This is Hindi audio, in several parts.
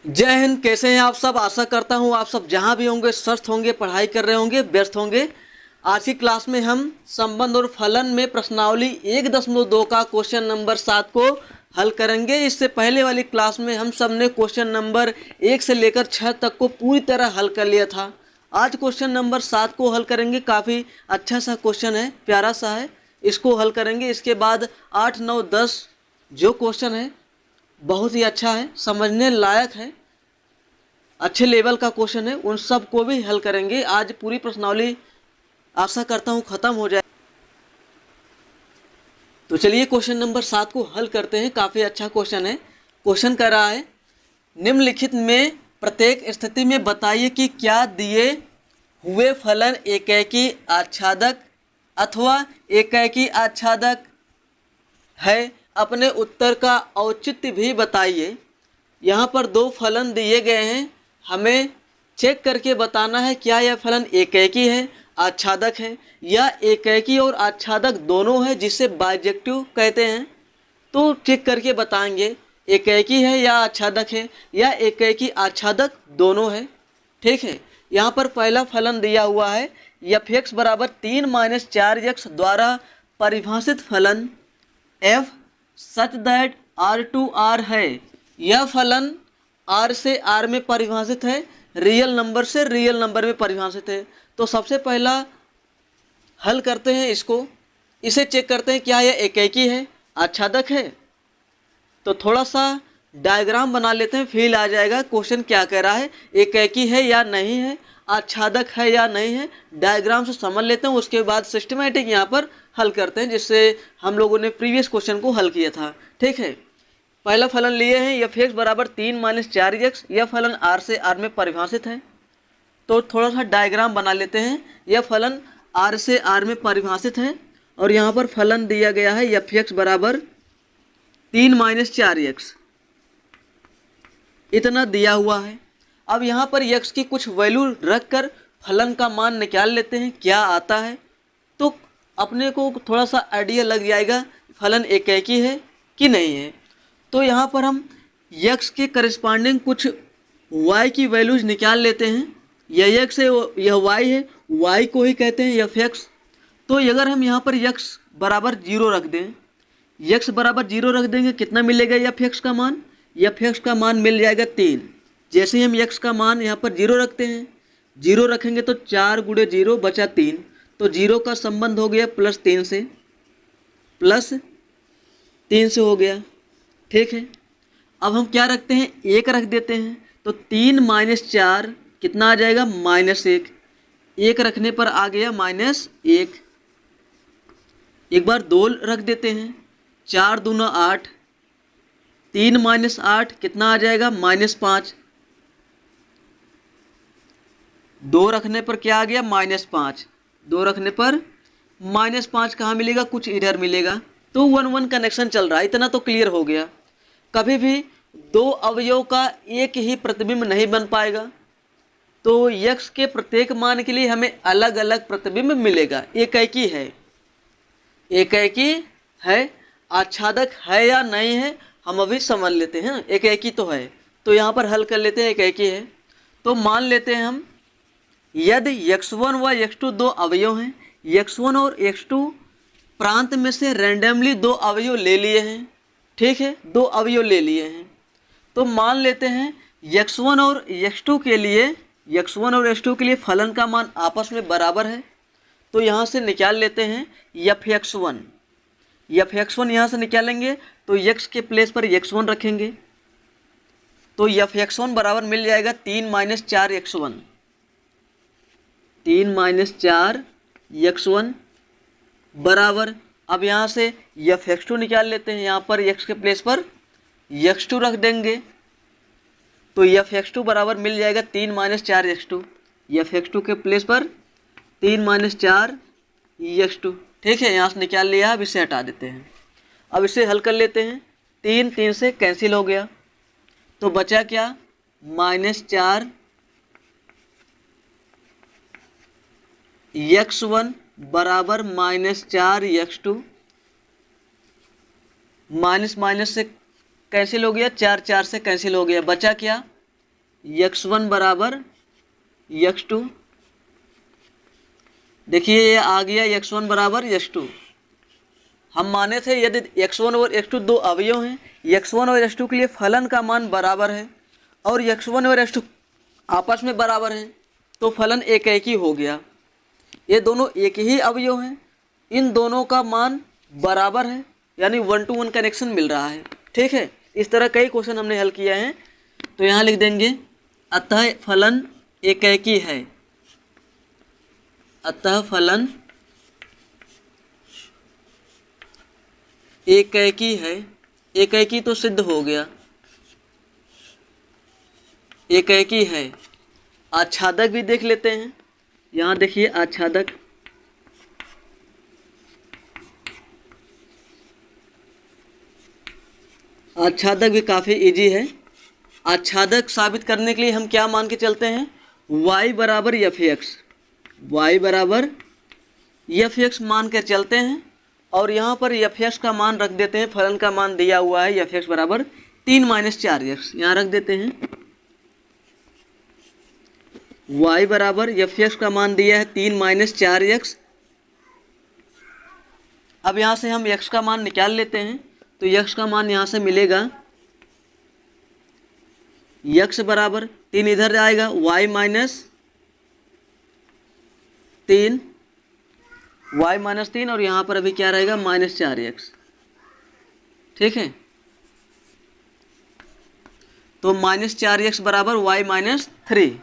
जय हिंद। कैसे हैं आप सब? आशा करता हूं आप सब जहां भी होंगे स्वस्थ होंगे, पढ़ाई कर रहे होंगे, व्यस्त होंगे। आज की क्लास में हम संबंध और फलन में प्रश्नावली 1.2 का क्वेश्चन नंबर 7 को हल करेंगे। इससे पहले वाली क्लास में हम सब ने क्वेश्चन नंबर 1 से लेकर 6 तक को पूरी तरह हल कर लिया था। आज क्वेश्चन नंबर 7 को हल करेंगे। काफ़ी अच्छा सा क्वेश्चन है, प्यारा सा है, इसको हल करेंगे। इसके बाद 8, 9, 10 जो क्वेश्चन है बहुत ही अच्छा है, समझने लायक है, अच्छे लेवल का क्वेश्चन है, उन सब को भी हल करेंगे। आज पूरी प्रश्नावली आशा करता हूँ ख़त्म हो जाए। तो चलिए क्वेश्चन नंबर 7 को हल करते हैं। काफ़ी अच्छा क्वेश्चन है। क्वेश्चन कर रहा है, निम्नलिखित में प्रत्येक स्थिति में बताइए कि क्या दिए हुए फलन एकेकी आच्छादक अथवा एकेकी आच्छादक है। अपने उत्तर का औचित्य भी बताइए। यहाँ पर दो फलन दिए गए हैं, हमें चेक करके बताना है क्या यह फलन एकेकी है, आच्छादक है, या एकेकी और आच्छादक दोनों है, जिसे बाइजेक्टिव कहते हैं। तो चेक करके बताएंगे एकेकी है या आच्छादक है, या एकेकी आच्छादक दोनों है। ठीक है। यहाँ पर पहला फलन दिया हुआ है f(x) बराबर 3 - 4x द्वारा परिभाषित फलन f सच दैट R2R है। यह फलन R से R में परिभाषित है, रियल नंबर से रियल नंबर में परिभाषित है। तो सबसे पहला हल करते हैं इसको, इसे चेक करते हैं क्या यह एकेकी है, आच्छादक है। तो थोड़ा सा डायग्राम बना लेते हैं, फील आ जाएगा क्वेश्चन क्या कह रहा है, एकेकी है या नहीं है, आच्छादक है या नहीं है। डायग्राम से समझ लेते हैं, उसके बाद सिस्टमेटिक यहाँ पर हल करते हैं, जिससे हम लोगों ने प्रीवियस क्वेश्चन को हल किया था। ठीक है। पहला फलन लिए हैं f(x) बराबर 3 - 4x। यह फलन R से R में परिभाषित है। तो थोड़ा सा डायग्राम बना लेते हैं। यह फलन R से R में परिभाषित है और यहाँ पर फलन दिया गया है f(x) बराबर 3 - 4x, इतना दिया हुआ है। अब यहाँ पर x की कुछ वैल्यू रख कर फलन का मान निकाल लेते हैं क्या आता है। तो अपने को थोड़ा सा आइडिया लग जाएगा फलन एकेकी है कि नहीं है। तो यहाँ पर हम x के करस्पॉन्डिंग कुछ y की वैल्यूज निकाल लेते हैं। यह x है, यह y है, y को ही कहते हैं f(x). तो अगर हम यहाँ पर x बराबर 0 रख दें, x बराबर 0 रख देंगे, कितना मिलेगा f(x) का मान? f(x) का मान मिल जाएगा 3। जैसे ही हम x का मान यहाँ पर 0 रखते हैं, 0 रखेंगे तो 4 × 0 बचा 3। तो 0 का संबंध हो गया +3 से, +3 से हो गया। ठीक है। अब हम क्या रखते हैं, 1 रख देते हैं। तो 3 - 4 कितना आ जाएगा, -1। 1 रखने पर आ गया -1। एक बार 2 रख देते हैं, 4 दूना 8, 3 - 8 कितना आ जाएगा, -5। 2 रखने पर क्या आ गया, -5। 2 रखने पर -5 कहाँ मिलेगा, कुछ इधर मिलेगा। तो 1-1 कनेक्शन चल रहा है, इतना तो क्लियर हो गया। कभी भी दो अवयव का एक ही प्रतिबिंब नहीं बन पाएगा। तो x के प्रत्येक मान के लिए हमें अलग अलग प्रतिबिंब मिलेगा। एकेकी है, एकेकी है, आच्छादक है या नहीं है हम अभी समझ लेते हैं। एकेकी तो है, तो यहाँ पर हल कर लेते हैं, एकेकी है। तो मान लेते हैं हम, यदि x1 व x2 दो अवयव हैं, x1 और x2 प्रांत में से रैंडमली दो अवयव ले लिए हैं। ठीक है, दो अवयव ले लिए हैं। तो मान लेते हैं x1 और x2 के लिए फलन का मान आपस में बराबर है। तो यहाँ से निकाल लेते हैं f(x1). f(x1) यहाँ से निकालेंगे तो x के प्लेस पर x1 रखेंगे। तो f(x1) बराबर मिल जाएगा 3 - 4x1। 3 - 4x1 बराबर, अब यहाँ से f(x2) निकाल लेते हैं। यहाँ पर x के प्लेस पर x2 रख देंगे। तो f(x2) बराबर मिल जाएगा 3 - 4x2। f(x2) के प्लेस पर 3 - 4x2। ठीक है, यहाँ से निकाल लिया। अब इसे हटा देते हैं। अब इसे हल कर लेते हैं। 3 से कैंसिल हो गया, तो बचा क्या, -4 x1 बराबर -4 x2। माइनस माइनस से कैंसिल हो गया, 4 4 से कैंसिल हो गया, बचा क्या x1 बराबर x2। देखिए ये आ गया x1 बराबर x2। हम माने थे यदि x1 और x2 दो अवयव हैं, x1 और x2 के लिए फलन का मान बराबर है और x1 और x2 आपस में बराबर हैं, तो फलन एक एक ही हो गया। ये दोनों एक ही अवयव हैं, इन दोनों का मान बराबर है, यानी 1 to 1 कनेक्शन मिल रहा है। ठीक है, इस तरह कई क्वेश्चन हमने हल किया है। तो यहाँ लिख देंगे अतः फलन एकेकी है। अतः फलन एकेकी है। एकेकी तो सिद्ध हो गया, एकेकी है। आच्छादक भी देख लेते हैं। यहाँ देखिए आच्छादक, आच्छादक भी काफ़ी इजी है। आच्छादक साबित करने के लिए हम क्या मान के चलते हैं, y बराबर एफ एक्स, वाई बराबर एफ एक्स मान कर चलते हैं और यहाँ पर एफ एक्स का मान रख देते हैं। फलन का मान दिया हुआ है एफ एक्स बराबर 3 - 4x, यहाँ रख देते हैं। y बराबर एफ एक्स का मान दिया है 3 - 4x। अब यहाँ से हम x का मान निकाल लेते हैं, तो x का मान यहाँ से मिलेगा x बराबर 3 इधर आएगा, y -3 और यहाँ पर अभी क्या रहेगा -4x। ठीक है, तो -4x बराबर y -3।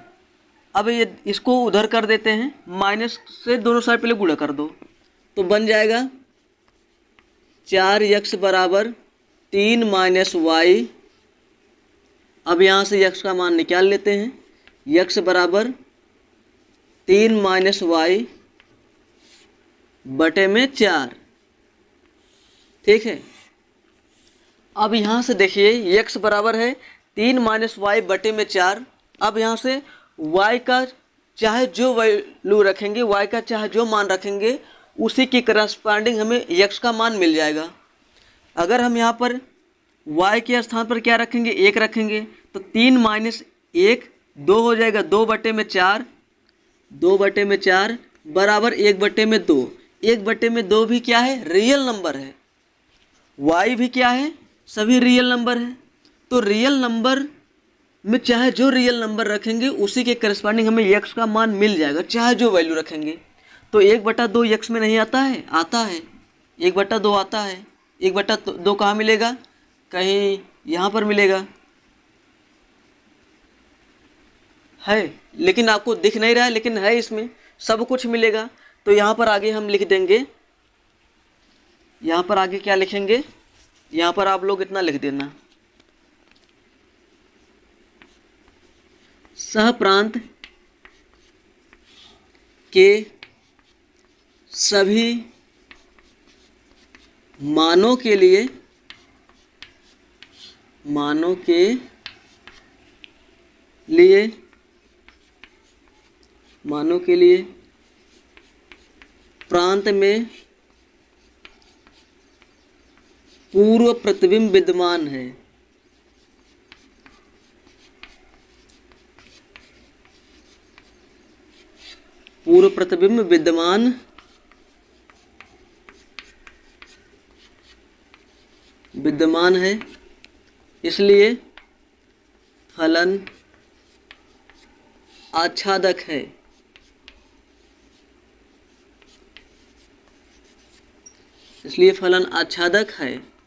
अब ये इसको उधर कर देते हैं, माइनस से दोनों साइड पहले गुणा कर दो, तो बन जाएगा 4x बराबर 3 - y। अब यहाँ से x का मान निकाल लेते हैं, x बराबर 3 - y बटे में 4। ठीक है, अब यहाँ से देखिए x बराबर है 3 - y बटे में 4। अब यहाँ से y का चाहे जो वैल्यू रखेंगे, y का चाहे जो मान रखेंगे, उसी की करस्पॉन्डिंग हमें x का मान मिल जाएगा। अगर हम यहाँ पर y के स्थान पर क्या रखेंगे, 1 रखेंगे, तो 3 - 1 2 हो जाएगा, 2 बटे में 4, 2 बटे में 4 बराबर 1 बटे में 2। 1 बटे में 2 भी क्या है, रियल नंबर है। y भी क्या है, सभी रियल नंबर है। तो रियल नंबर में चाहे जो रियल नंबर रखेंगे, उसी के करस्पॉन्डिंग हमें x का मान मिल जाएगा, चाहे जो वैल्यू रखेंगे। तो 1/2 x में नहीं आता है, आता है 1/2 आता है। 1/2 कहाँ मिलेगा, कहीं यहाँ पर मिलेगा, है, लेकिन आपको दिख नहीं रहा है, लेकिन है, इसमें सब कुछ मिलेगा। तो यहाँ पर आगे हम लिख देंगे, यहाँ पर आगे क्या लिखेंगे, यहाँ पर आप लोग इतना लिख देना, सहप्रांत के सभी मानों के लिए प्रांत में पूर्व प्रतिबिंब विद्यमान है। पूर्व प्रतिबिंब विद्यमान है, इसलिए फलन आच्छादक है। इसलिए फलन आच्छादक है।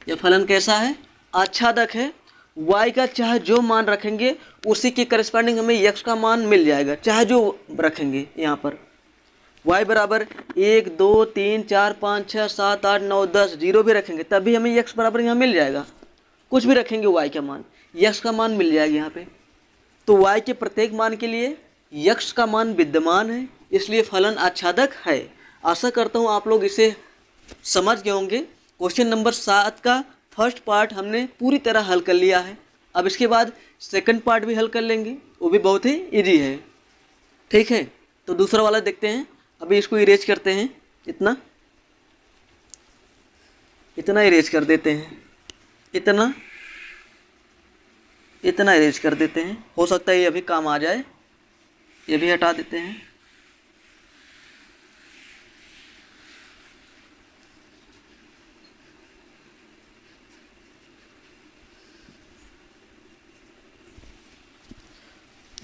यह फलन कैसा है, आच्छादक है। y का चाहे जो मान रखेंगे, उसी के करस्पॉन्डिंग हमें x का मान मिल जाएगा, चाहे जो रखेंगे। यहाँ पर y बराबर 1 2 3 4 5 6 7 8 9 10 जीरो भी रखेंगे, तब भी हमें x बराबर यहाँ मिल जाएगा। कुछ भी रखेंगे y का मान, x का मान मिल जाएगा यहाँ पे। तो y के प्रत्येक मान के लिए x का मान विद्यमान है, इसलिए फलन आच्छादक है। आशा करता हूँ आप लोग इसे समझ गए होंगे। क्वेश्चन नंबर 7 का फर्स्ट पार्ट हमने पूरी तरह हल कर लिया है। अब इसके बाद सेकंड पार्ट भी हल कर लेंगे, वो भी बहुत ही इजी है। ठीक है, तो दूसरा वाला देखते हैं। अभी इसको इरेज करते हैं, इतना इरेज कर देते हैं, इतना इतना इरेज कर देते हैं, हो सकता है ये अभी काम आ जाए, ये भी हटा देते हैं।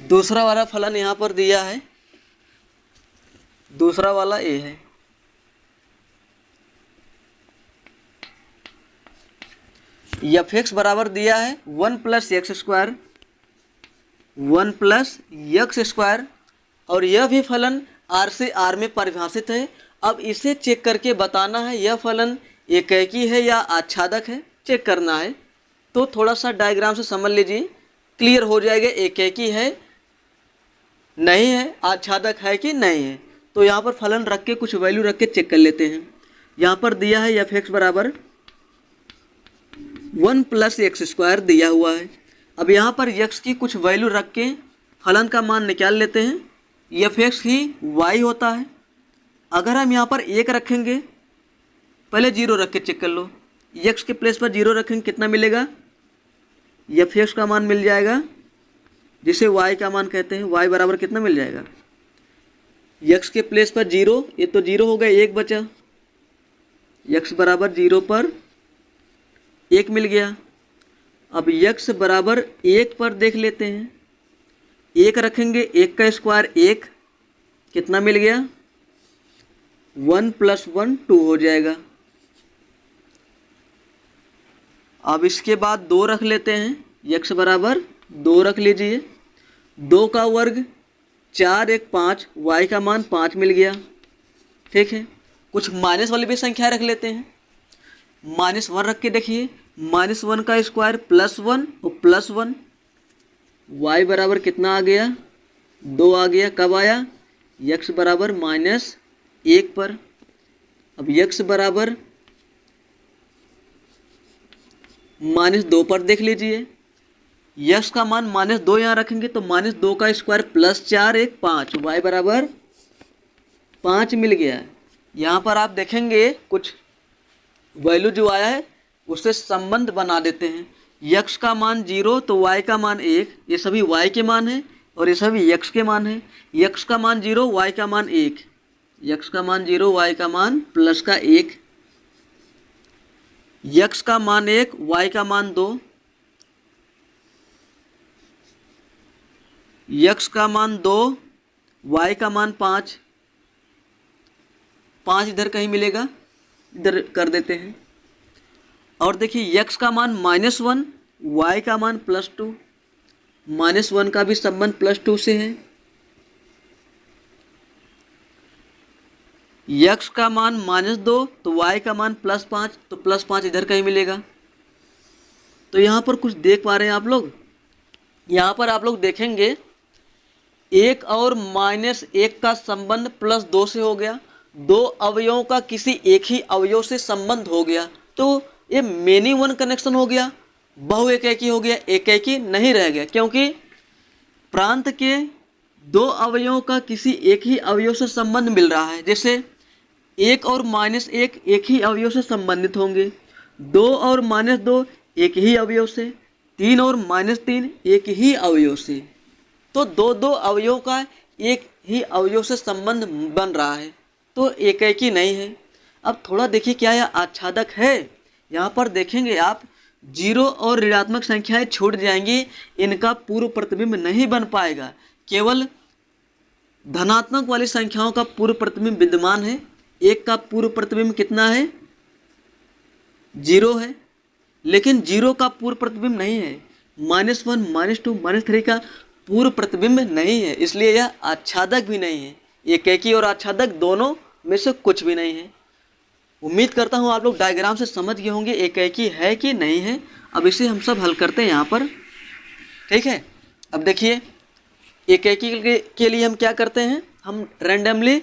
दूसरा वाला फलन यहाँ पर दिया है, दूसरा वाला ए है। एफ एक्स बराबर दिया है 1 + x स्क्वायर, 1 + x स्क्वायर, और यह भी फलन r से r में परिभाषित है। अब इसे चेक करके बताना है यह फलन एकेकी है या आच्छादक है, चेक करना है। तो थोड़ा सा डायग्राम से समझ लीजिए, क्लियर हो जाएगा एकेकी है नहीं है, आच्छादक है कि नहीं है। तो यहाँ पर फलन रख के कुछ वैल्यू रख के चेक कर लेते हैं। यहाँ पर दिया है एफ एक्स बराबर 1 + x स्क्वायर दिया हुआ है। अब यहाँ पर x की कुछ वैल्यू रख के फलन का मान निकाल लेते हैं। एफ एक्स ही y होता है। अगर हम यहाँ पर 1 रखेंगे, पहले 0 रख के चेक कर लो, x के प्लेस पर 0 रखेंगे कितना मिलेगा, एफ एक्स का मान मिल जाएगा जिसे y का मान कहते हैं। y बराबर कितना मिल जाएगा, x के प्लेस पर 0, ये तो 0 हो गया, 1 बचा, x बराबर 0 पर 1 मिल गया। अब x बराबर 1 पर देख लेते हैं, 1 रखेंगे, 1 का स्क्वायर 1, कितना मिल गया, 1 + 1 2 हो जाएगा। अब इसके बाद 2 रख लेते हैं, x बराबर 2 रख लीजिए, 2 का वर्ग 4 1 5, y का मान 5 मिल गया। ठीक है, कुछ माइनस वाली भी संख्या रख लेते हैं। -1 रख के देखिए, -1 का स्क्वायर +1 और +1, y बराबर कितना आ गया, 2 आ गया। कब आया, x बराबर -1 पर। अब x बराबर -2 पर देख लीजिए, x का मान -2 यहाँ रखेंगे तो -2 का स्क्वायर +4 1 5, y बराबर 5 मिल गया। यहाँ पर आप देखेंगे कुछ वैल्यू जो आया है उससे संबंध बना देते हैं। x का मान 0 तो y का मान 1, ये सभी y के मान है और ये सभी x के मान है। x का मान 0, y का मान 1, x का मान 0, y का मान प्लस का 1, x का मान 1, y का मान 2, x का मान 2, y का मान 5, 5 इधर कहीं मिलेगा, इधर कर देते हैं। और देखिए x का मान -1, y का मान +2, -1 का भी संबंध +2 से है। x का मान -2 तो y का मान +5, तो +5 इधर कहीं मिलेगा। तो यहाँ पर कुछ देख पा रहे हैं आप लोग, यहाँ पर आप लोग देखेंगे 1 और -1 का संबंध +2 से हो गया, 2 अवयवों का किसी एक ही अवयव से संबंध हो गया, तो ये मेनी वन कनेक्शन हो गया, बहु एकेकी हो गया, एकेकी नहीं रह गया, क्योंकि प्रांत के 2 अवयवों का किसी एक ही अवयव से संबंध मिल रहा है। जैसे 1 और -1 एक ही अवयव से संबंधित होंगे, 2 और -2 एक ही अवयव से, 3 और -3 एक ही अवयव से। तो 2 अवयवों का एक ही अवयव से संबंध बन रहा है, तो एकेकी नहीं है। अब थोड़ा देखिए क्या यह आच्छादक है। यहाँ पर देखेंगे आप 0 और ऋणात्मक संख्याएं छूट जाएंगी, इनका पूर्व प्रतिबिंब नहीं बन पाएगा। केवल धनात्मक वाली संख्याओं का पूर्व प्रतिबिंब विद्यमान है। 1 का पूर्व प्रतिबिंब कितना है, 0 है, लेकिन 0 का पूर्व प्रतिबिंब नहीं है। -1 -2 -3 का पूर्व प्रतिबिंब नहीं है, इसलिए यह आच्छादक भी नहीं है। एकेकी और आच्छादक दोनों में से कुछ भी नहीं है। उम्मीद करता हूँ आप लोग डायग्राम से समझ गए होंगे एकेकी है कि नहीं है। अब इसे हम सब हल करते हैं यहाँ पर, ठीक है। अब देखिए एकेकी के लिए हम क्या करते हैं, हम रैंडमली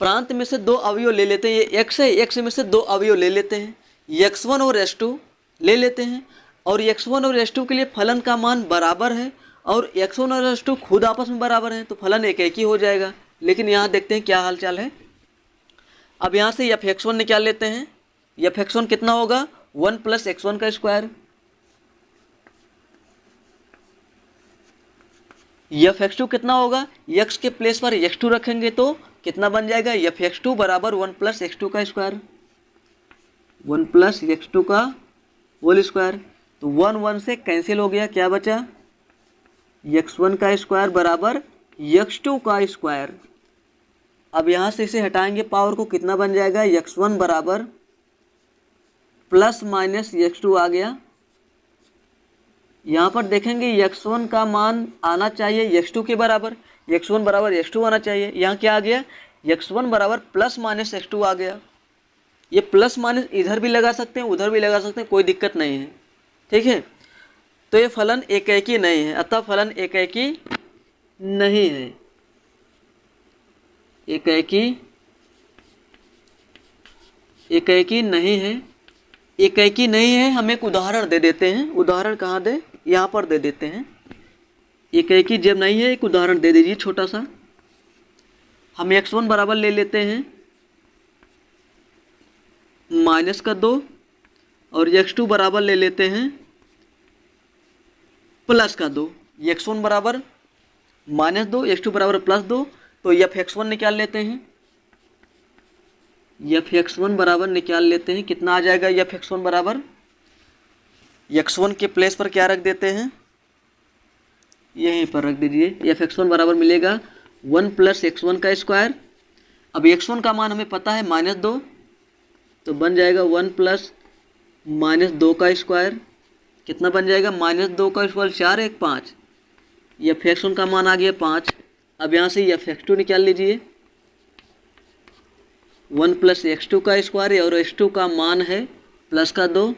प्रांत में से 2 अवयव ले लेते हैं। ये x है, x में से 2 अवयव ले लेते हैं, x1 और x2 ले लेते हैं, और x1 और x2 के लिए फलन का मान बराबर है और x1 और x2 खुद आपस में बराबर हैं, तो फलन एकेकी हो जाएगा। लेकिन यहाँ देखते हैं क्या हालचाल है। अब यहाँ से f(x1) निकाल लेते हैं। f(x1) कितना होगा, 1 + x1 का स्क्वायर, एफ एक्स टू कितना होगा, एक्स के प्लेस पर एक्स टू रखेंगे तो कितना बन जाएगा, एफ एक्स टू बराबर 1 प्लस एक्स टू का स्क्वायर, 1 प्लस एक्स टू का होल स्क्वायर। तो 1 1 से कैंसिल हो गया, क्या बचा, एक्स वन का स्क्वायर बराबर एक्स टू का स्क्वायर। अब यहाँ से इसे हटाएंगे पावर को, कितना बन जाएगा, एक्स वन बराबर प्लस माइनस एक्स टू आ गया। यहाँ पर देखेंगे एक्स वन का मान आना चाहिए एक्स टू के बराबर, एक्स वन बराबर एक्स टू आना चाहिए। यहाँ क्या आ गया, एक्स वन बराबर प्लस माइनस एक्स टू आ गया। ये प्लस माइनस इधर भी लगा सकते हैं उधर भी लगा सकते हैं, कोई दिक्कत नहीं है, ठीक है। तो ये फलन एकेकी नहीं है, अतः फलन एकेकी नहीं है, एकेकी नहीं है, एकेकी नहीं है। हम एक उदाहरण दे देते हैं, उदाहरण कहाँ दे, यहाँ पर दे देते हैं। एकेकी जब नहीं है, एक उदाहरण दे दीजिए छोटा सा। हम एक्स वन बराबर ले लेते हैं माइनस का 2 और एक्स टू बराबर ले लेते हैं प्लस का 2। एक्स वन बराबर माइनस 2, एक्स टू बराबर प्लस 2, तो एफ एक्स वन निकाल लेते हैं, एफ एक्स वन बराबर निकाल लेते हैं। कितना आ जाएगा, एफ एक्स वन बराबर, एक्स वन के प्लेस पर क्या रख देते हैं, यहीं पर रख दीजिए। एफ एक्स वन बराबर मिलेगा 1 प्लस एक्स वन का स्क्वायर। अब एक्स वन का मान हमें पता है -2, तो बन जाएगा 1 प्लस -2 का स्क्वायर। कितना बन जाएगा, -2 का स्क्वायर 4 1 5। एफ एक्स वन का मान आ गया 5। अब यहाँ से एफ एक्स टू निकाल लीजिए, 1 प्लस एक्स टू का स्क्वायर है और एक्स टू का मान है प्लस का 2,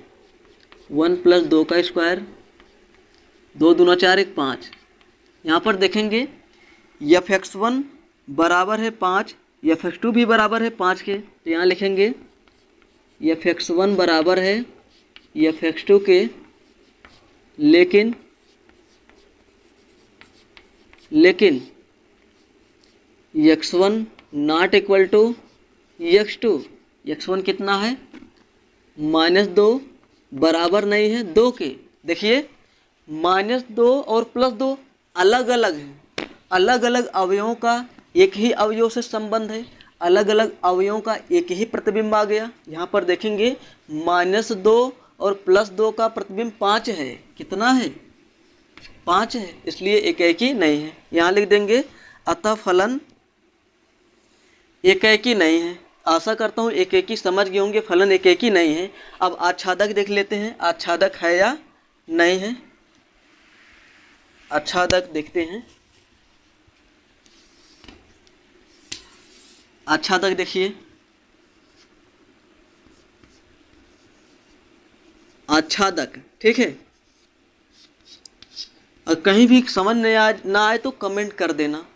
1 प्लस 2 का स्क्वायर, 2 दूना 4 1 5। यहाँ पर देखेंगे एफ एक्स वन बराबर है 5, एफ एक्स टू भी बराबर है 5 के, तो यहाँ लिखेंगे एफ एक्स वन बराबर है एफ एक्स टू के, लेकिन X one not equal to X two. X one कितना है, -2 बराबर नहीं है 2 के। देखिए -2 और +2 अलग अलग हैं, अलग अलग अवयवों का एक ही अवयव से संबंध है, अलग अलग अवयवों का एक ही प्रतिबिंब आ गया। यहाँ पर देखेंगे -2 और +2 का प्रतिबिंब 5 है, कितना है, 5 है, इसलिए एकेकी नहीं है। यहाँ लिख देंगे अतः फलन एकेकी नहीं है। आशा करता हूँ एकेकी समझ गए होंगे, फलन एकेकी नहीं है। अब आच्छादक देख लेते हैं, आच्छादक है या नहीं है। आच्छादक देखते हैं, आच्छादक देखिए, आच्छादक, ठीक है। और कहीं भी समझ ना आए तो कमेंट कर देना,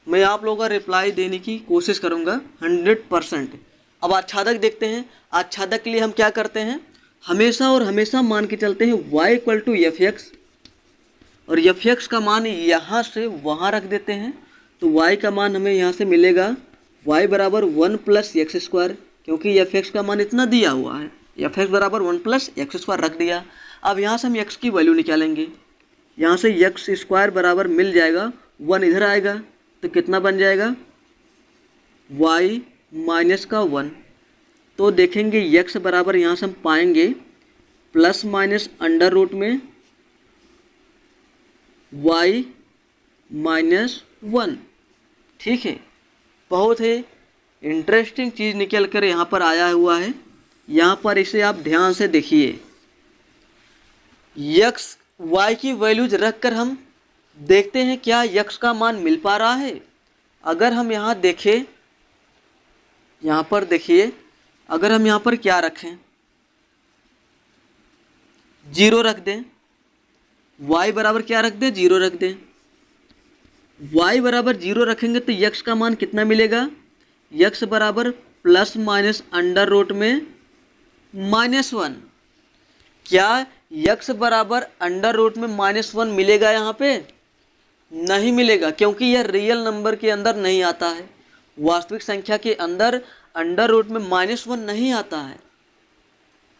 मैं आप लोगों का रिप्लाई देने की कोशिश करूंगा 100%। अब आच्छादक देखते हैं। आच्छादक के लिए हम क्या करते हैं, हमेशा और हमेशा मान के चलते हैं y equal to F X, और एफ एक्स का मान यहाँ से वहाँ रख देते हैं, तो y का मान हमें यहाँ से मिलेगा y बराबर 1 प्लस एक्स स्क्वायर, क्योंकि एफ एक्स का मान इतना दिया हुआ है, एफ एक्स बराबर 1 प्लस एक्स स्क्वायर रख दिया। अब यहाँ से हम x की वैल्यू निकालेंगे, यहाँ से एक्स स्क्वायर बराबर मिल जाएगा 1 इधर आएगा, तो कितना बन जाएगा, y माइनस का 1। तो देखेंगे x बराबर यहाँ से हम पाएंगे प्लस माइनस अंडर रूट में y माइनस 1, ठीक है। बहुत ही इंटरेस्टिंग चीज़ निकल कर यहाँ पर आया हुआ है। यहाँ पर इसे आप ध्यान से देखिए, x y की वैल्यूज रख कर हम देखते हैं क्या x का मान मिल पा रहा है। अगर हम यहाँ देखें, यहाँ पर देखिए, अगर हम यहाँ पर क्या रखें, 0 रख दें, y बराबर क्या रख दें, 0 रख दें, y बराबर 0 रखेंगे तो x का मान कितना मिलेगा, x बराबर प्लस माइनस अंडर रूट में -1। क्या x बराबर अंडर रूट में -1 मिलेगा यहाँ पे, नहीं मिलेगा, क्योंकि यह रियल नंबर के अंदर नहीं आता है। वास्तविक संख्या के अंदर अंडर रूट में -1 नहीं आता है,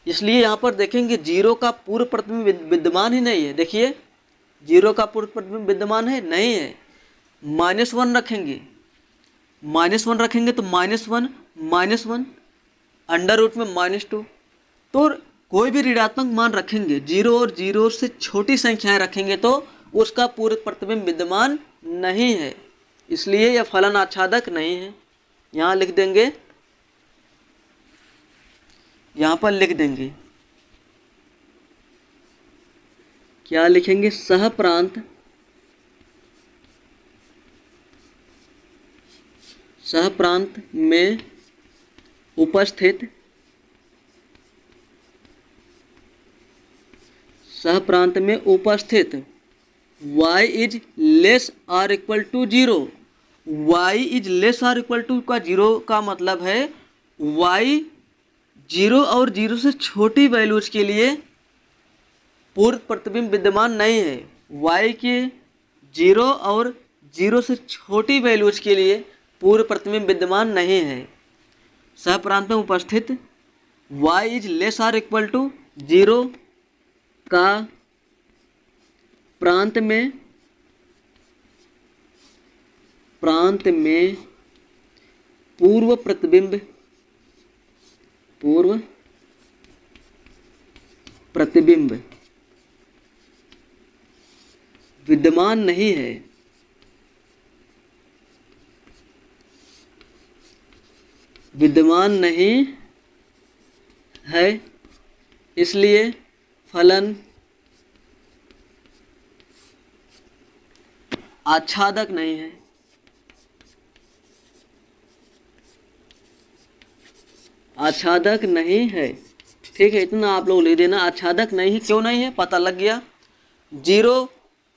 इसलिए यहाँ पर देखेंगे 0 का पूर्व प्रतिबिंब विद्यमान ही नहीं है। देखिए जीरो का पूर्व प्रतिबिंब विद्यमान है, नहीं है। -1 रखेंगे, -1 रखेंगे तो -1 अंडर रूट में -2। तो कोई भी ऋणात्मक मान रखेंगे, जीरो और जीरो से छोटी संख्याएं रखेंगे तो उसका पूर्व प्रतिबिंब विद्यमान नहीं है, इसलिए यह फलन आच्छादक नहीं है। यहाँ लिख देंगे, यहाँ पर लिख देंगे, क्या लिखेंगे, सहप्रांत में उपस्थित y is less or equal to 0। y is less or equal to का 0 का मतलब है y 0 और 0 से छोटी वैल्यूज के लिए पूर्व प्रतिबिंब विद्यमान नहीं है। y के 0 और 0 से छोटी वैल्यूज के लिए पूर्व प्रतिबिंब विद्यमान नहीं है। सहप्रांत में उपस्थित y is less or equal to 0 का प्रांत में पूर्व प्रतिबिंब विद्यमान नहीं है। इसलिए फलन आच्छादक नहीं है। आच्छादक नहीं है, ठीक है, इतना आप लोग लिख देना। आच्छादक नहीं है, क्यों नहीं है पता लग गया। 0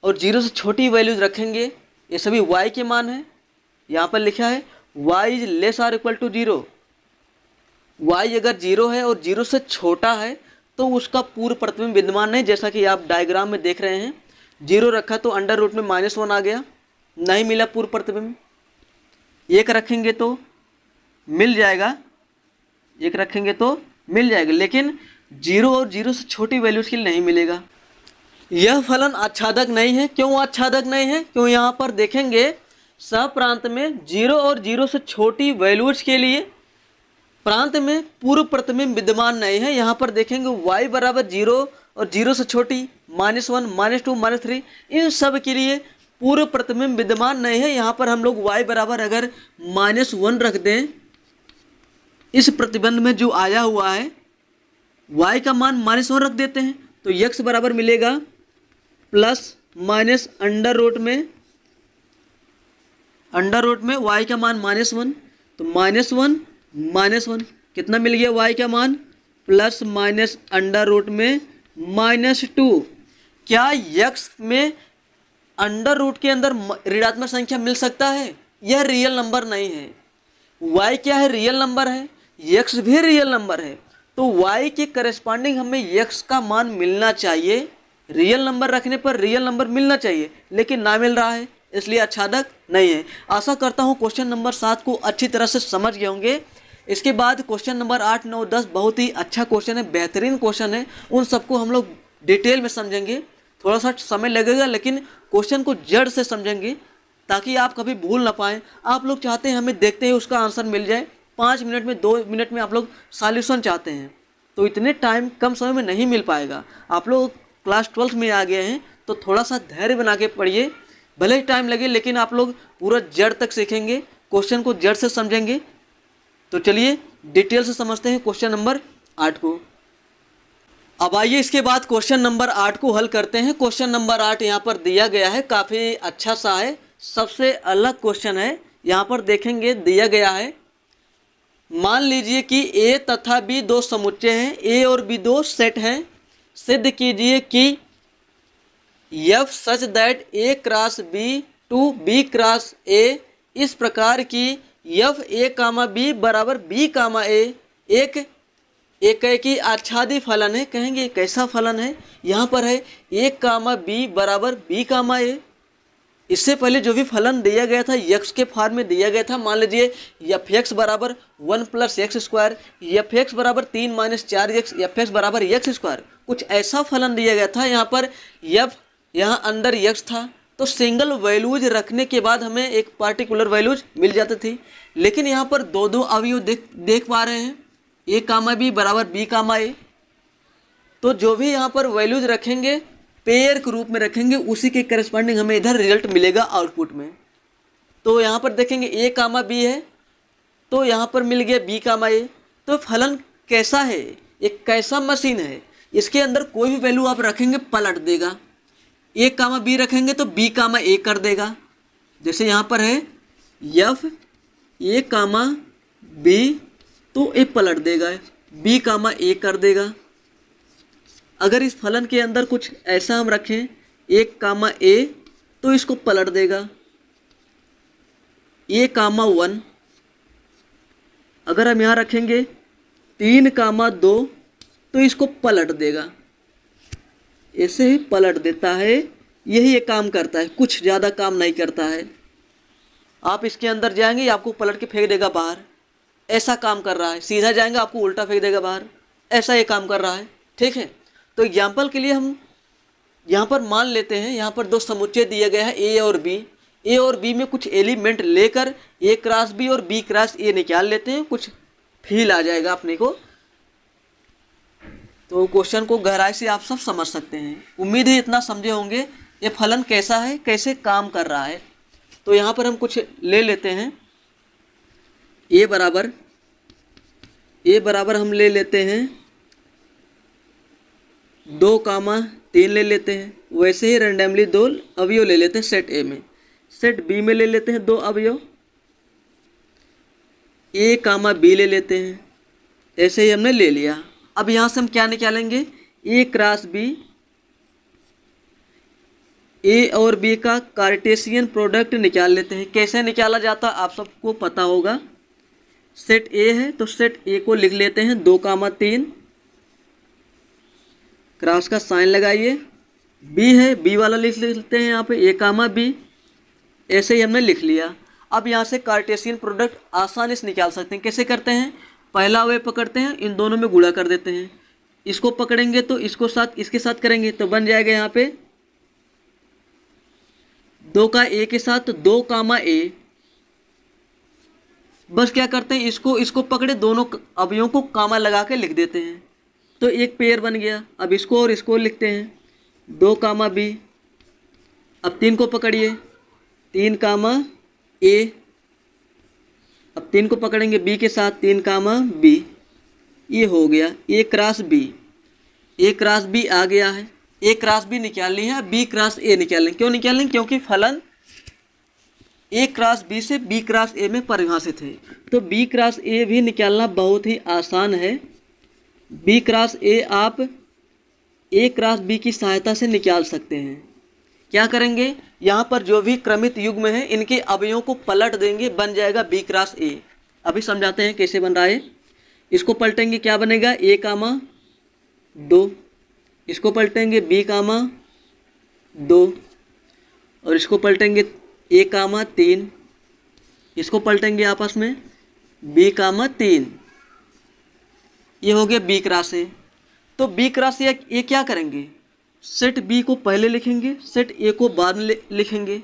और 0 से छोटी वैल्यूज रखेंगे, ये सभी y के मान है। यहाँ पर लिखा है y is less or equal to 0। y अगर 0 है और 0 से छोटा है तो उसका पूर्व प्रतिबिंब विद्यमान नहीं, जैसा कि आप डायग्राम में देख रहे हैं। 0 रखा तो अंडर रूट में -1 आ गया, नहीं मिला पूर्व प्रतिबिंब। 1 रखेंगे तो मिल जाएगा, 1 रखेंगे तो मिल जाएगा, लेकिन 0 और 0 से छोटी वैल्यूज के लिए नहीं मिलेगा। यह फलन आच्छादक नहीं है। क्यों आच्छादक नहीं है? क्यों यहाँ पर देखेंगे सहप्रांत में 0 और 0 से छोटी वैल्यूज के लिए प्रांत में पूर्व प्रतिबिंब विद्यमान नहीं है। यहाँ पर देखेंगे y बराबर 0 और 0 से छोटी -1, -2, -3 इन सब के लिए पूर्व प्रतिबिंब विद्यमान नहीं है। यहाँ पर हम लोग y बराबर अगर -1 रख दें, इस प्रतिबंध में जो आया हुआ है y का मान -1 रख देते हैं तो x बराबर मिलेगा ± अंडर रूट में y का मान -1, तो -1 कितना मिल गया y का मान ± अंडर रूट में -2। क्या x में अंडर रूट के अंदर ऋणात्मक संख्या मिल सकता है? यह रियल नंबर नहीं है। y क्या है? रियल नंबर है। x भी रियल नंबर है, तो y के करस्पॉन्डिंग हमें x का मान मिलना चाहिए। रियल नंबर रखने पर रियल नंबर मिलना चाहिए, लेकिन ना मिल रहा है, इसलिए आच्छादक नहीं है। आशा करता हूँ क्वेश्चन नंबर 7 को अच्छी तरह से समझ गए होंगे। इसके बाद क्वेश्चन नंबर 8, 9, 10 बहुत ही अच्छा क्वेश्चन है, बेहतरीन क्वेश्चन है। उन सबको हम लोग डिटेल में समझेंगे। थोड़ा सा समय लगेगा, लेकिन क्वेश्चन को जड़ से समझेंगे ताकि आप कभी भूल ना पाएँ। आप लोग चाहते हैं हमें देखते ही उसका आंसर मिल जाए, 5 मिनट में 2 मिनट में आप लोग सॉल्यूशन चाहते हैं, तो इतने टाइम कम समय में नहीं मिल पाएगा। आप लोग क्लास 12th में आ गए हैं तो थोड़ा सा धैर्य बना के पढ़िए, भले ही टाइम लगे, लेकिन आप लोग पूरा जड़ तक सीखेंगे, क्वेश्चन को जड़ से समझेंगे। तो चलिए डिटेल से समझते हैं क्वेश्चन नंबर 8 को। अब आइए इसके बाद क्वेश्चन नंबर 8 को हल करते हैं। क्वेश्चन नंबर 8 यहाँ पर दिया गया है, काफ़ी अच्छा सा है, सबसे अलग क्वेश्चन है। यहाँ पर देखेंगे दिया गया है, मान लीजिए कि A तथा B दो समुच्चय हैं, A और B दो सेट हैं। सिद्ध कीजिए कि F such that A cross B to B cross A इस प्रकार की F A कामा B बराबर B कामा A एक की आच्छादी फलन है। कहेंगे कैसा फलन है? यहाँ पर है A कामा B बराबर B कामा A। इससे पहले जो भी फलन दिया गया था x के फॉर्म में दिया गया था। मान लीजिए f(x) बराबर 1 + x², f(x) बराबर 3 - 4x, f(x) बराबर x², कुछ ऐसा फलन दिया गया था। यहाँ पर f यहाँ अंदर यक्स था, तो सिंगल वैल्यूज रखने के बाद हमें एक पार्टिकुलर वैल्यूज मिल जाती थी। लेकिन यहाँ पर दो दो अवयव देख पा रहे हैं, ए कामा बी बराबर बी कामा ए। तो जो भी यहाँ पर वैल्यूज रखेंगे पेयर के रूप में रखेंगे, उसी के करस्पॉन्डिंग हमें इधर रिजल्ट मिलेगा आउटपुट में। तो यहाँ पर देखेंगे ए कामा बी है, तो यहाँ पर मिल गया बी कामा ए। तो फलन कैसा है, एक कैसा मशीन है, इसके अंदर कोई भी वैल्यू आप रखेंगे पलट देगा। ए कामा बी रखेंगे तो बी कामा ए कर देगा। जैसे यहाँ पर है एफ ए कामा बी, तो ए पलट देगा, बी कामा ए कर देगा। अगर इस फलन के अंदर कुछ ऐसा हम रखें ए कामा ए, तो इसको पलट देगा ए कामा 1। अगर हम यहाँ रखेंगे 3 कामा 2, तो इसको पलट देगा, ऐसे ही पलट देता है। यही ये काम करता है, कुछ ज़्यादा काम नहीं करता है। आप इसके अंदर जाएंगे आपको पलट के फेंक देगा बाहर, ऐसा काम कर रहा है। सीधा जाएंगे आपको उल्टा फेंक देगा बाहर, ऐसा ये काम कर रहा है। ठीक है, तो एग्जाम्पल के लिए हम यहाँ पर मान लेते हैं, यहाँ पर दो समुच्चय दिए गए हैं ए और बी। ए और बी में कुछ एलिमेंट लेकर ए क्रॉस बी और बी क्रॉस ए निकाल लेते हैं, कुछ फील आ जाएगा अपने को। तो क्वेश्चन को गहराई से आप सब समझ सकते हैं। उम्मीद है इतना समझे होंगे ये फलन कैसा है, कैसे काम कर रहा है। तो यहाँ पर हम कुछ ले लेते हैं। ए बराबर हम ले लेते हैं 2 कामा 3 ले लेते हैं। वैसे ही रैंडमली 2 अवयव ले लेते हैं सेट ए में। सेट बी में ले लेते हैं 2 अवयव, ए कामा बी ले लेते हैं। ऐसे ही हमने ले लिया। अब यहाँ से हम क्या निकालेंगे, ए क्रॉस बी, ए और बी का कार्टेशियन प्रोडक्ट निकाल लेते हैं। कैसे निकाला जाता आप सबको पता होगा। सेट ए है तो सेट ए को लिख लेते हैं 2 कामा 3, क्रॉस का साइन लगाइए। बी है, बी वाला लिख लेते हैं यहाँ पे ए कामा बी। ऐसे ही हमने लिख लिया। अब यहाँ से कार्टेशियन प्रोडक्ट आसानी से निकाल सकते हैं। कैसे करते हैं, पहला अवयव पकड़ते हैं, इन दोनों में गुणा कर देते हैं। इसको पकड़ेंगे तो इसको साथ इसके साथ करेंगे तो बन जाएगा यहाँ पे 2 का ए के साथ तो 2 कामा ए। बस क्या करते हैं, इसको पकड़े, दोनों अवयवों को कामा लगा के लिख देते हैं, तो एक पेयर बन गया। अब इसको और इसको लिखते हैं 2 कामा बी। अब 3 को पकड़िए, 3 कामा ए। अब 3 को पकड़ेंगे बी के साथ, 3 कामा बी। ये हो गया ए क्रॉस बी। ए क्रॉस बी आ गया है। ए क्रॉस बी निकालनी है, बी क्रॉस ए निकालेंगे। क्यों निकालेंगे, क्योंकि फलन ए क्रॉस बी से बी क्रॉस ए में परिभाषित है। तो बी क्रॉस ए भी निकालना बहुत ही आसान है। बी क्रॉस ए आप ए क्रॉस बी की सहायता से निकाल सकते हैं। क्या करेंगे, यहाँ पर जो भी क्रमित युग्म है इनके अवयवों को पलट देंगे, बन जाएगा बी क्रॉस ए। अभी समझाते हैं कैसे बन रहा है। इसको पलटेंगे, क्या बनेगा, ए कामा 2। इसको पलटेंगे बी कामा 2, और इसको पलटेंगे ए कामा 3। इसको पलटेंगे आपस में बी कामा 3। ये हो गया बी क्रॉस ए। तो बी क्रॉस ए क्या करेंगे, सेट बी को पहले लिखेंगे, सेट ए को बाद में लिखेंगे।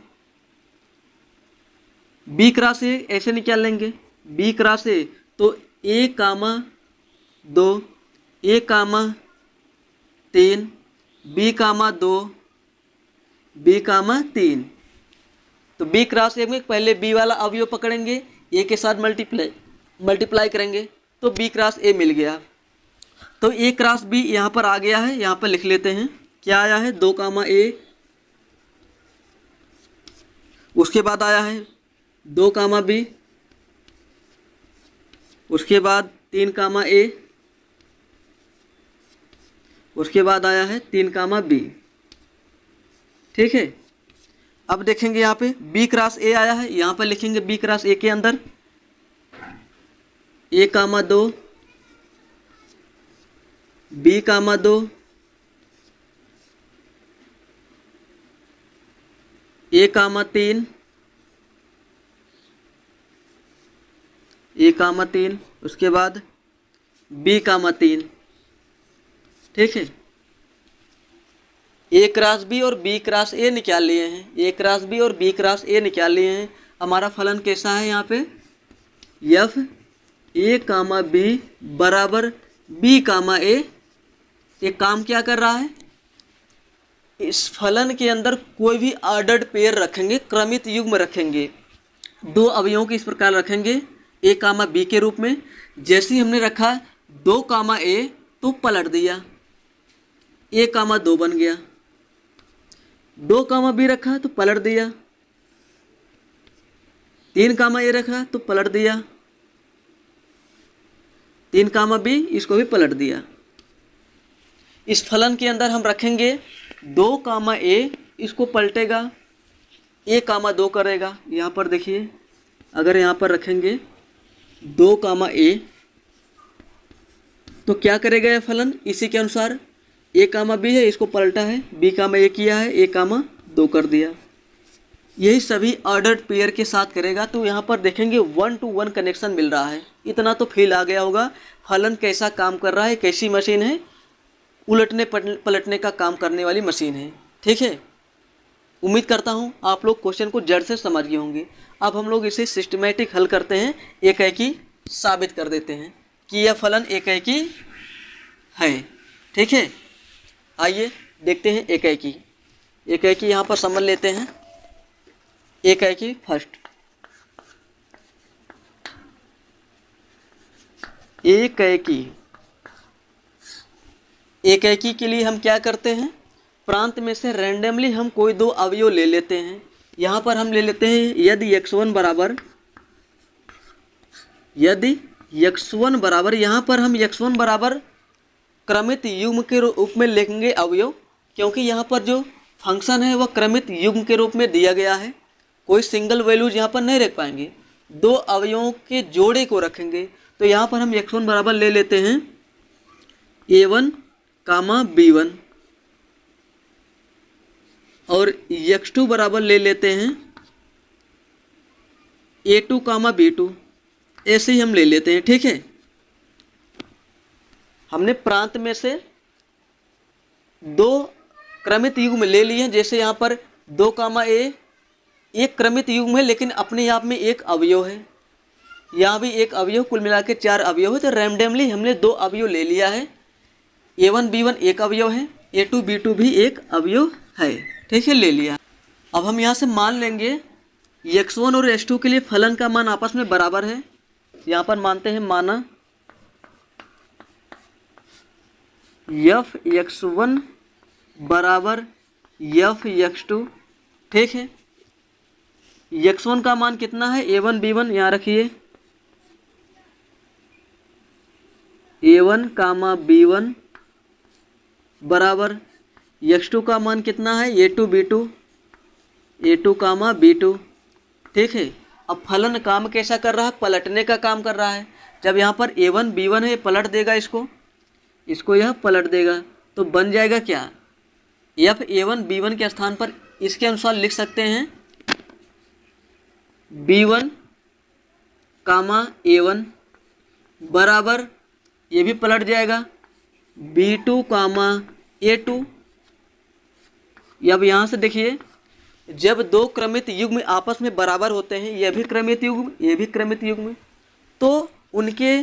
बी क्रॉस ए ऐसे निकाल लेंगे, बी क्रॉस ए तो ए कामा 2, ए कामा 3, बी कामा 2, बी कामा 3। तो बी क्रॉस ए में पहले बी वाला अवयव पकड़ेंगे, ए के साथ मल्टीप्लाई करेंगे, तो बी क्रॉस ए मिल गया। तो ए क्रॉस बी यहाँ पर आ गया है, यहाँ पर लिख लेते हैं। क्या आया है, 2 कामा ए। उसके बाद आया है 2 कामा बी। उसके बाद 3 कामा ए। उसके बाद आया है 3 कामा बी। ठीक है, अब देखेंगे यहाँ पे बी क्रॉस ए आया है, यहाँ पर लिखेंगे बी क्रॉस ए के अंदर ए कामा 2, बी कामा 2, ए कामा 3, ए कामा 3। उसके बाद बी कामा 3। ठीक है, ए क्रॉस बी और बी क्रॉस ए निकाल लिए हैं, ए क्रॉस बी और बी क्रॉस ए निकाल लिए हैं। हमारा फलन कैसा है यहाँ पे, एफ ए कामा बी बराबर बी कामा ए। ये काम क्या कर रहा है, इस फलन के अंदर कोई भी ऑर्डर्ड पेयर रखेंगे, क्रमित युग्म रखेंगे, दो अवयवों को इस प्रकार रखेंगे ए कामा बी के रूप में। जैसे ही हमने रखा 2 कामा ए तो पलट दिया, ए कामा 2 बन गया। 2 कामा बी रखा तो पलट दिया, 3 कामा ए रखा तो पलट दिया, 3 कामा बी इसको भी पलट दिया। इस फलन के अंदर हम रखेंगे 2 कामा ए, इसको पलटेगा, ए कामा 2 करेगा। यहाँ पर देखिए, अगर यहाँ पर रखेंगे 2 कामा ए तो क्या करेगा यह फलन, इसी के अनुसार ए कामा बी है, इसको पलटा है, बी कामा ए किया है, ए कामा 2 कर दिया। यही सभी ऑर्डर्ड पेयर के साथ करेगा। तो यहाँ पर देखेंगे 1 to 1 कनेक्शन मिल रहा है। इतना तो फील आ गया होगा फलन कैसा काम कर रहा है, कैसी मशीन है, उलटने पलटने का काम करने वाली मशीन है। ठीक है, उम्मीद करता हूँ आप लोग क्वेश्चन को जड़ से समझ गए होंगे। अब हम लोग इसे सिस्टमेटिक हल करते हैं, एकाएकी साबित कर देते हैं कि यह फलन एकाएकी है। ठीक है, आइए देखते हैं एकाएकी। एकाएकी यहाँ पर समझ लेते हैं। एकाएकी फर्स्ट, एकाएकी। एकाएकी के लिए हम क्या करते हैं, प्रांत में से रैंडमली हम कोई 2 अवयव ले लेते हैं। यहाँ पर हम ले लेते हैं यदि x1 बराबर, यदि x1 बराबर, यहाँ पर हम x1 बराबर क्रमित युग्म के रूप में लिखेंगे अवयव, क्योंकि यहाँ पर जो फंक्शन है वह क्रमित युग्म के रूप में दिया गया है। कोई सिंगल वैल्यूज यहाँ पर नहीं रख पाएंगे, 2 अवयवों के जोड़े को रखेंगे। तो यहाँ पर हम x1 बराबर ले लेते हैं a1 कामा b1 और x2 बराबर ले लेते हैं a2 कामा b2, ऐसे ही हम ले लेते हैं। ठीक है, हमने प्रांत में से 2 क्रमित युग्म ले लिए हैं। जैसे यहाँ पर 2 कामा ए एक क्रमित युग्म है, लेकिन अपने आप में एक अवयव है, यहाँ भी एक अवयव, कुल मिला के 4 अवयव है। तो रैंडमली हमने 2 अवयव ले लिया है, a1 b1 एक अवयव है, a2 b2 भी एक अवयव है। ठीक है, ले लिया। अब हम यहाँ से मान लेंगे x1 और x2 के लिए फलन का मान आपस में बराबर है। यहाँ पर मानते हैं, माना f(x1) बराबर f(x2). ठीक है, x1 का मान कितना है, a1 b1, यहाँ रखिए a1 कामा b1 बराबर x2 का मान कितना है, a2 b2, a2 कामा b2। ठीक है, अब फलन काम कैसा कर रहा है, पलटने का काम कर रहा है। जब यहाँ पर a1 b1 है, पलट देगा इसको यह पलट देगा, तो बन जाएगा क्या, f a1 b1 के स्थान पर इसके अनुसार लिख सकते हैं b1 कामा a1 बराबर, ये भी पलट जाएगा b2 कामा a2। अब यहाँ से देखिए, जब 2 क्रमित युग्म आपस में बराबर होते हैं, यह भी क्रमित युग्म, ये भी क्रमित युग्म, तो उनके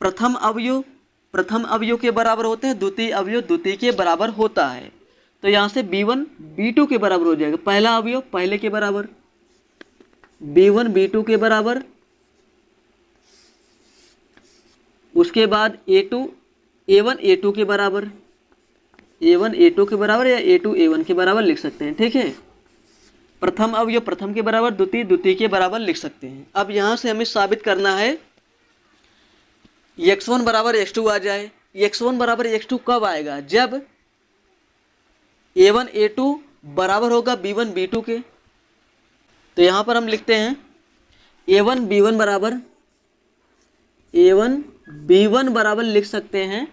प्रथम अवयव के बराबर होते हैं, द्वितीय अवयव द्वितीय के बराबर होता है। तो यहाँ से b1 b2 के बराबर हो जाएगा, पहला अवयव पहले के बराबर, b1 b2 के बराबर, उसके बाद a1 a2 के बराबर, a1 a2 के बराबर या a2 a1 के बराबर लिख सकते हैं। ठीक है, प्रथम अवयव प्रथम के बराबर, द्वितीय द्वितीय के बराबर लिख सकते हैं। अब यहाँ से हमें साबित करना है x1 बराबर x2 आ जाए। x1 बराबर x2 कब आएगा, जब a1 a2 बराबर होगा b1 b2 के। तो यहाँ पर हम लिखते हैं a1 b1 बराबर, a1 b1 बराबर लिख सकते हैं,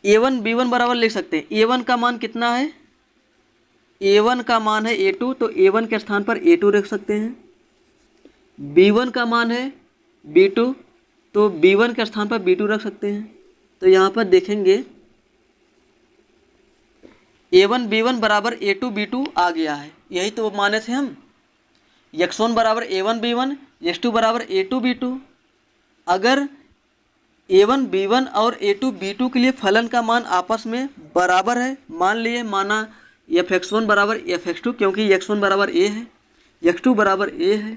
a1 b1 बराबर लिख सकते हैं। a1 का मान कितना है, a1 का मान है a2, तो a1 के स्थान पर a2 रख सकते हैं। b1 का मान है b2, तो b1 के स्थान पर b2 रख सकते हैं। तो यहाँ पर देखेंगे A1 B1 बराबर A2 B2 आ गया है, यही तो माने थे हम। x1 बराबर A1 B1, x2 बराबर A2 B2। अगर A1 B1 और A2 B2 के लिए फलन का मान आपस में बराबर है, मान लिए माना fx1 बराबर fx2, क्योंकि x1 बराबर a है, x2 बराबर a है।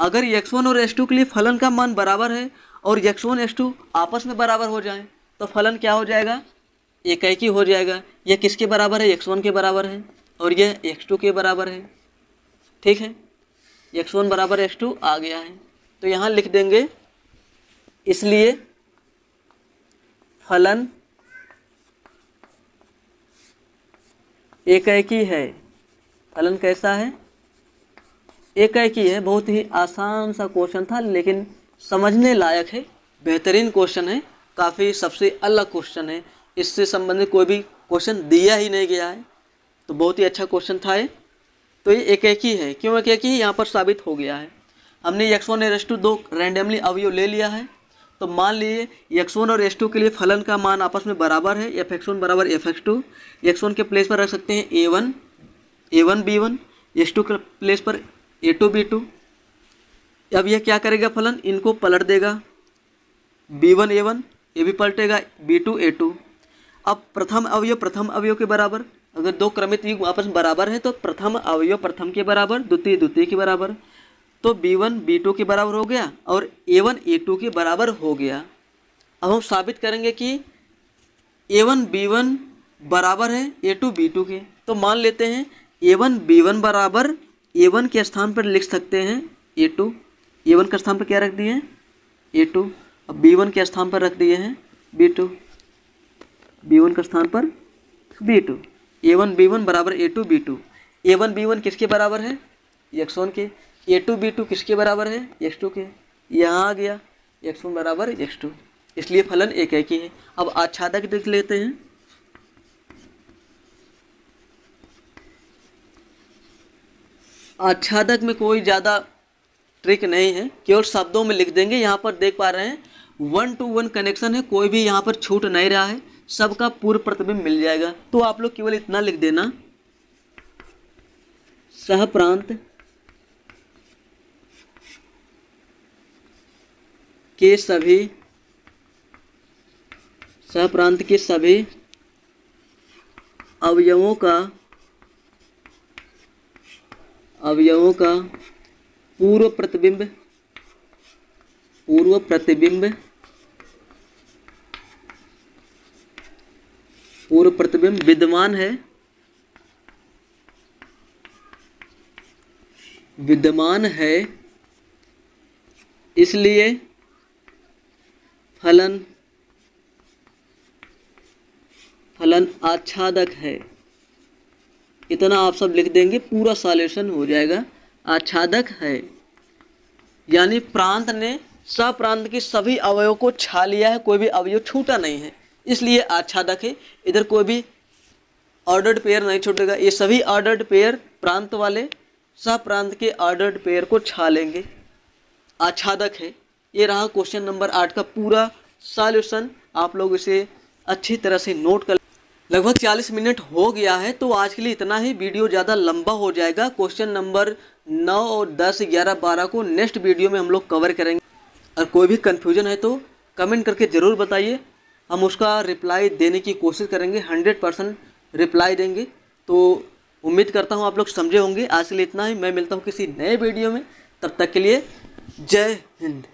अगर x1 और x2 के लिए फलन का मान बराबर है और x1 x2 आपस में बराबर हो जाए तो फलन क्या हो जाएगा, एकाएकी हो जाएगा। यह किसके बराबर है, x1 के बराबर है और यह x2 के बराबर है। ठीक है, x1 बराबर x2 आ गया है, तो यहाँ लिख देंगे इसलिए फलन एकाएकी है। फलन कैसा है, एकाएकी है। बहुत ही आसान सा क्वेश्चन था लेकिन समझने लायक है, बेहतरीन क्वेश्चन है, काफ़ी सबसे अलग क्वेश्चन है, इससे संबंधित कोई भी क्वेश्चन दिया ही नहीं गया है, तो बहुत ही अच्छा क्वेश्चन था ये। तो ये एकाएकी है, क्यों एकाएकी यहाँ पर साबित हो गया है। हमने x1 और x2 दो रैंडमली अवयव ले लिया है, तो मान लीजिए x1 और x2 के लिए फलन का मान आपस में बराबर है, fx1 बराबर fx2। x1 के प्लेस पर रख सकते हैं A1 B1, x2 के प्लेस पर A2 B2। अब यह क्या करेगा, फलन इनको पलट देगा, B1 A1 ये भी पलटेगा, B2 A2। अब प्रथम अवयव के बराबर, अगर दो क्रमित युग्म आपस में बराबर है तो प्रथम अवयव प्रथम के बराबर, द्वितीय के बराबर, तो B1 B2 के बराबर हो गया और A1 A2 के बराबर हो गया। अब हम साबित करेंगे कि A1 B1 बराबर है A2 B2 के, तो मान लेते हैं A1 B1 बराबर A1 के स्थान पर लिख सकते हैं A2। A1 के स्थान पर क्या रख दिए हैं, A2। अब B1 के स्थान पर रख दिए हैं B2, B1 के स्थान पर B2। A1 B1 बराबर A2 B2। A1 B1 किसके बराबर है, x1 के। A2 B2 किसके बराबर है, x2 के। यहाँ आ गया x1 बराबर x2, इसलिए फलन एकाएकी है। अब आच्छादक देख लेते हैं। आच्छादक में कोई ज़्यादा ट्रिक नहीं है, केवल शब्दों में लिख देंगे। यहाँ पर देख पा रहे हैं 1 to 1 कनेक्शन है, कोई भी यहाँ पर छूट नहीं रहा है, सबका पूर्व प्रतिबिंब मिल जाएगा। तो आप लोग केवल इतना लिख देना, सहप्रांत के सभी अवयवों का पूर्व प्रतिबिंब विद्यमान है, इसलिए फलन आच्छादक है। इतना आप सब लिख देंगे, पूरा सॉल्यूशन हो जाएगा। आच्छादक है यानी प्रांत ने सप्रांत के सभी अवयवों को छा लिया है, कोई भी अवयव छूटा नहीं है, इसलिए आच्छादक है। इधर कोई भी ऑर्डर्ड पेयर नहीं छूटेगा, ये सभी ऑर्डर्ड पेयर प्रांत वाले सप्रांत के ऑर्डर्ड पेयर को छा लेंगे, आच्छादक है। ये रहा क्वेश्चन नंबर 8 का पूरा सॉल्यूशन। आप लोग इसे अच्छी तरह से नोट कर। लगभग 40 मिनट हो गया है, तो आज के लिए इतना ही। वीडियो ज़्यादा लंबा हो जाएगा। क्वेश्चन नंबर 9 और 10 11 12 को नेक्स्ट वीडियो में हम लोग कवर करेंगे। और कोई भी कन्फ्यूजन है तो कमेंट करके ज़रूर बताइए, हम उसका रिप्लाई देने की कोशिश करेंगे, 100% रिप्लाई देंगे। तो उम्मीद करता हूँ आप लोग समझे होंगे। आज के लिए इतना ही, मैं मिलता हूँ किसी नए वीडियो में, तब तक के लिए जय हिंद।